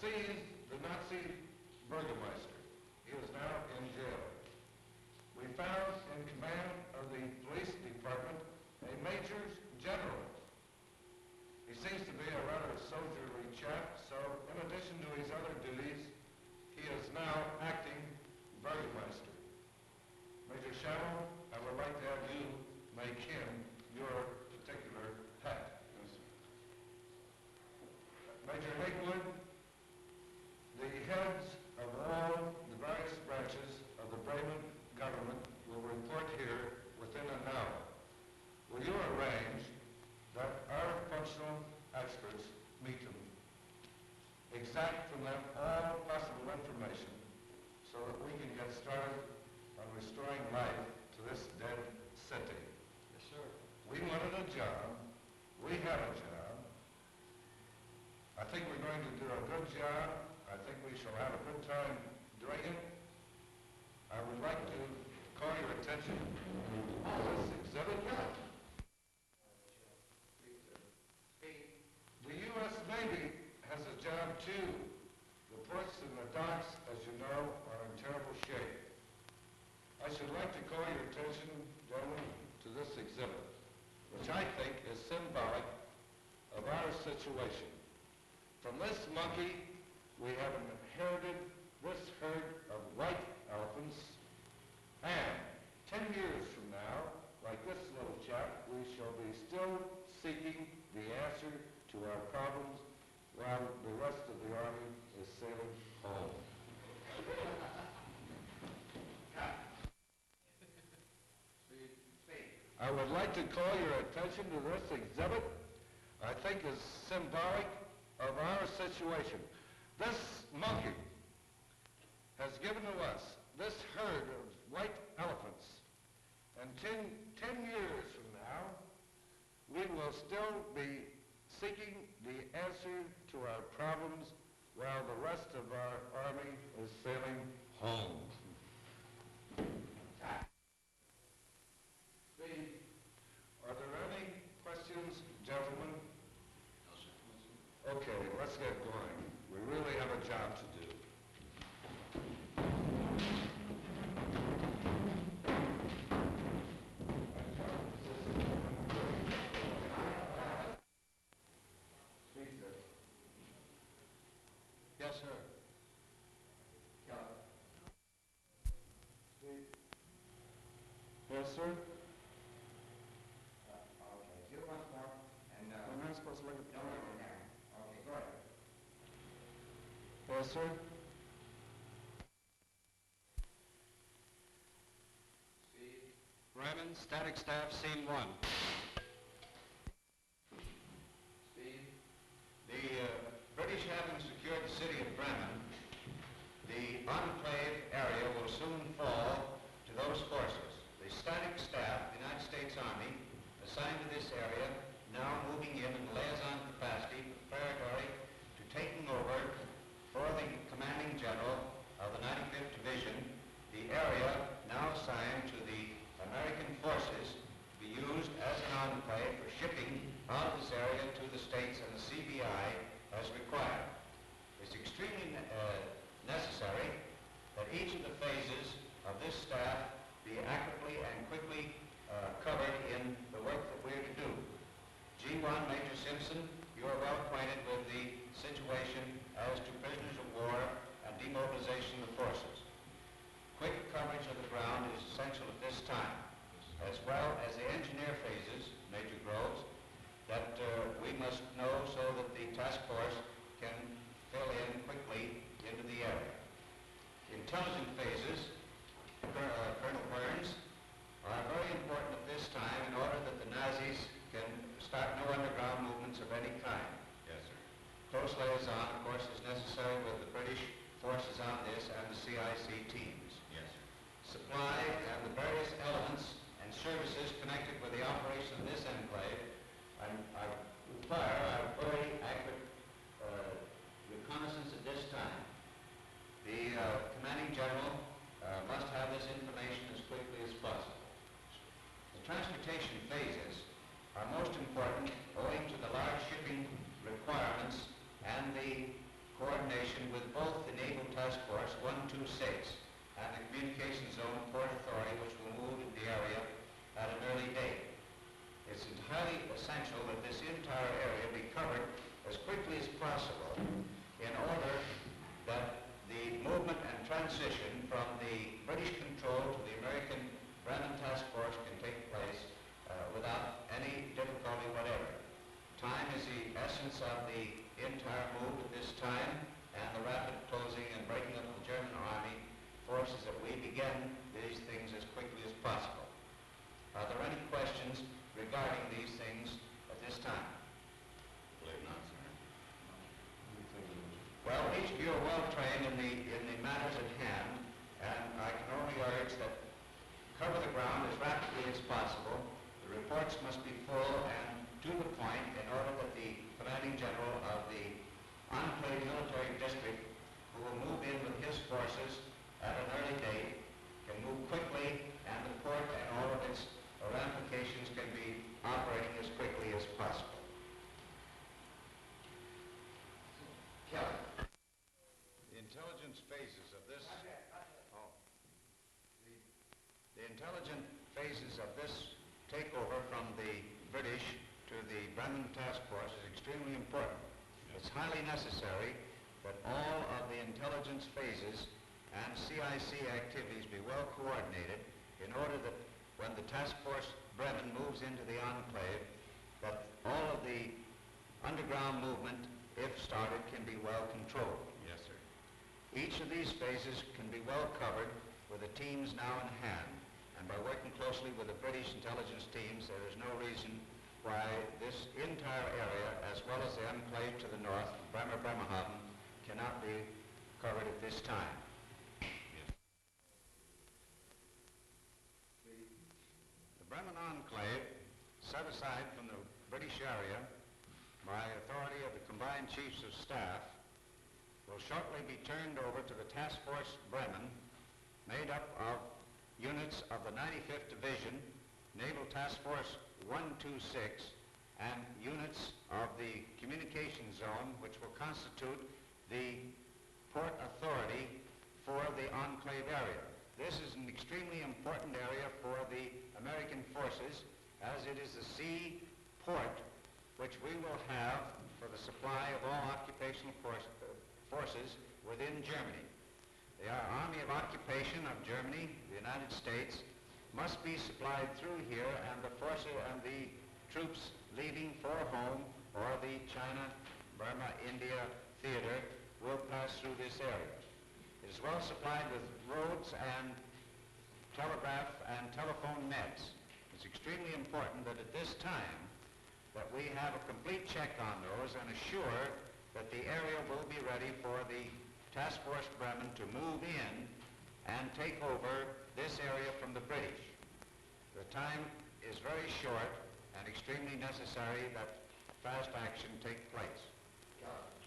seized the Nazi Burgermeister. He is now in jail. We found in command of the police department a major general. He seems to be a rather soldierly chap, so in addition to his other duties, he is now acting Burgermeister. Major Shamel, I would like to have you make him your particular hat. Yes, sir. Major Hakewood, the heads of all the various branches of the Bremen government will report here within an hour. Will you arrange that our functional experts meet them, exact from them all possible information so that we can get started on restoring life to this dead city? Yes, sir. We wanted a job. We have a job. I think we're going to do a good job. I think we shall have a good time doing it. I would like to call your attention to this exhibit. The U.S. Navy has a job too. The ports and the docks, as you know, are in terrible shape. I should like to call your attention, gentlemen, to this exhibit, which I think is symbolic of our situation. From this monkey, we have inherited this herd of white elephants, and 10 years from now, like this little chap, we shall be still seeking the answer to our problems while the rest of the army is sailing home. I would like to call your attention to this exhibit I think is symbolic of our situation. This monkey has given to us this herd of white elephants. And 10 years from now, we will still be seeking the answer to our problems while the rest of our army is sailing home. Are there any questions, gentlemen? No, sir. Okay, let's get going. We really have a job to do. Yes, sir. Yes, sir? Okay, do once more, and, I'm not supposed to look at the no, camera. no, no. Okay, go ahead. Yes, sir? Speed. Bremen, static staff, scene 1. Speed. The British having secured the city of Bremen, the enclave area will soon fall to those forces. The static staff, the United States Army, assigned to this area, now moving in liaison capacity preparatory to taking over for the commanding general of the 95th Division, the area now assigned to the American forces to be used as an enclave for shipping out of this area to the States and the CBI as required. It's extremely necessary that each of the phases of this staff be accurately and quickly covered in the work that we're to do. G1, Major Simpson, you are well acquainted with the situation as to prisoners of war and demobilization of forces. Quick coverage of the ground is essential at this time, as well as the engineer phases, Major Groves, that we must know so that the task force can fill in quickly into the area. The intelligent phases, Colonel Burns, are very important at this time in order that the Nazis can start no underground movements of any kind. Yes, sir. Close liaison, of course, is necessary with the British forces on this and the CIC teams. Yes, sir. Supply and the various elements and services connected with the operation of this enclave I require a very accurate reconnaissance at this time. The commanding general must have this information as quickly as possible. The transportation phases are most important owing to the large shipping requirements and the coordination intelligence of the entire move at this time and the rapid closing and breaking up of the German army forces that we begin these things as quickly as possible. Are there any questions regarding these things at this time? Believe not, sir. Well, each of you are well trained in the matters at hand, and I can only urge that cover the ground as rapidly as possible. The reports must be full and to the point in order that the commanding general of the enclave military district, who will move in with his forces at an early date, can move quickly, and the port and all of its ramifications can be operating as quickly as possible. Kelly. The intelligence phases of this... Oh. The intelligent phases of this takeover from the British to the Bremen Task Force is extremely important. It's highly necessary that all of the intelligence phases and CIC activities be well coordinated in order that when the Task Force Bremen moves into the enclave, that all of the underground movement, if started, can be well controlled. Yes, sir. Each of these phases can be well covered with the teams now in hand, and by working closely with the British intelligence teams, there is no reason why this entire area, as well as the enclave to the north, Bremerhaven, cannot be covered at this time. The Bremen enclave, set aside from the British area by authority of the combined chiefs of staff, will shortly be turned over to the Task Force Bremen, made up of units of the 95th Division, Naval Task Force 126, and units of the communication zone, which will constitute the port authority for the enclave area. This is an extremely important area for the American forces, as it is the sea port which we will have for the supply of all occupational forces within Germany. The Army of Occupation of Germany, the United States, must be supplied through here, and the forces and the troops leaving for home or the China, Burma, India theater will pass through this area. It is well supplied with roads and telegraph and telephone nets. It's extremely important that at this time that we have a complete check on those and assure that the area will be ready for the Task Force Bremen to move in and take over this area from the British. The time is very short and extremely necessary that fast action take place. Kelly.